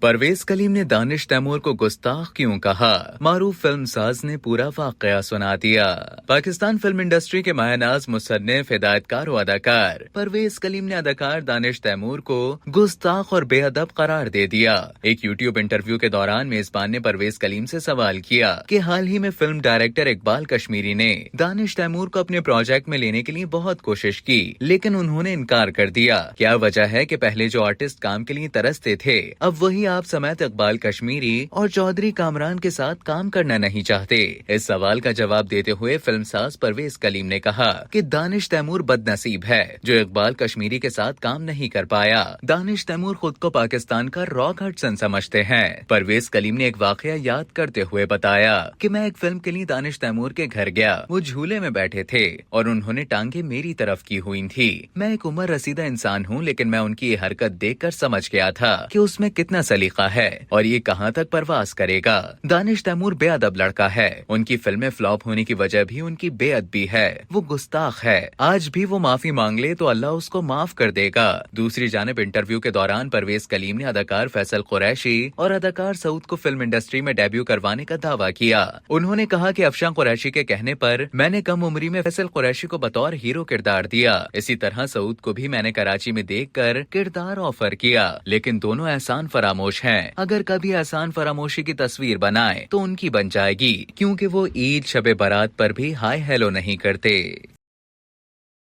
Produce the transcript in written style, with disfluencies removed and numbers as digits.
پرویز کلیم نے دانش تیمور کو گستاخ کیوں کہا؟ معروف فلم ساز نے پورا واقعہ سنا دیا۔ پاکستان فلم انڈسٹری کے ماہ ناز مصنف، ہدایت کار و اداکار پرویز کلیم نے اداکار دانش تیمور کو گستاخ اور بے ادب قرار دے دیا۔ ایک یوٹیوب انٹرویو کے دوران میزبان نے پرویز کلیم سے سوال کیا کہ حال ہی میں فلم ڈائریکٹر اقبال کشمیری نے دانش تیمور کو اپنے پروجیکٹ میں لینے کے لیے بہت کوشش کی لیکن انہوں نے انکار کر دیا۔ کیا وجہ ہے کہ پہلے جو آرٹسٹ کام کے لیے ترستے تھے اب وہی آپ سمیت اقبال کشمیری اور چودھری کامران کے ساتھ کام کرنا نہیں چاہتے؟ اس سوال کا جواب دیتے ہوئے فلم ساز پرویز کلیم نے کہا کہ دانش تیمور بد نصیب ہے جو اقبال کشمیری کے ساتھ کام نہیں کر پایا۔ دانش تیمور خود کو پاکستان کا راک ہڈسن سمجھتے ہیں۔ پرویز کلیم نے ایک واقعہ یاد کرتے ہوئے بتایا کہ میں ایک فلم کے لیے دانش تیمور کے گھر گیا۔ وہ جھولے میں بیٹھے تھے اور انہوں نے ٹانگیں میری طرف کی ہوئی تھی۔ میں ایک عمر رسیدہ انسان ہوں لیکن میں ان کی یہ حرکت دیکھ کر سمجھ گیا تھا کہ اس میں کتنا سلیقہ ہے اور یہ کہاں تک پرواز کرے گا۔ دانش تیمور بے ادب لڑکا ہے۔ ان کی فلمیں فلاپ ہونے کی وجہ بھی ان کی بے ادبی ہے۔ وہ گستاخ ہے۔ آج بھی وہ معافی مانگ لے تو اللہ اس کو معاف کر دے گا۔ دوسری جانب انٹرویو کے دوران پرویز کلیم نے اداکار فیصل قریشی اور اداکار سعود کو فلم انڈسٹری میں ڈیبیو کروانے کا دعویٰ کیا۔ انہوں نے کہا کہ افشاں قریشی کے کہنے پر میں نے کم عمری میں فیصل قریشی کو بطور ہیرو کردار دیا۔ اسی طرح سعود کو بھی میں نے کراچی میں دیکھ کر کردار آفر کیا لیکن دونوں احسان فراموش ہیں۔ اگر کبھی احسان فراموشی کی تصویر بنائے تو ان کی بن جائے گی کیونکہ وہ عید شب برات پر بھی ہائے ہیلو نہیں کرتے۔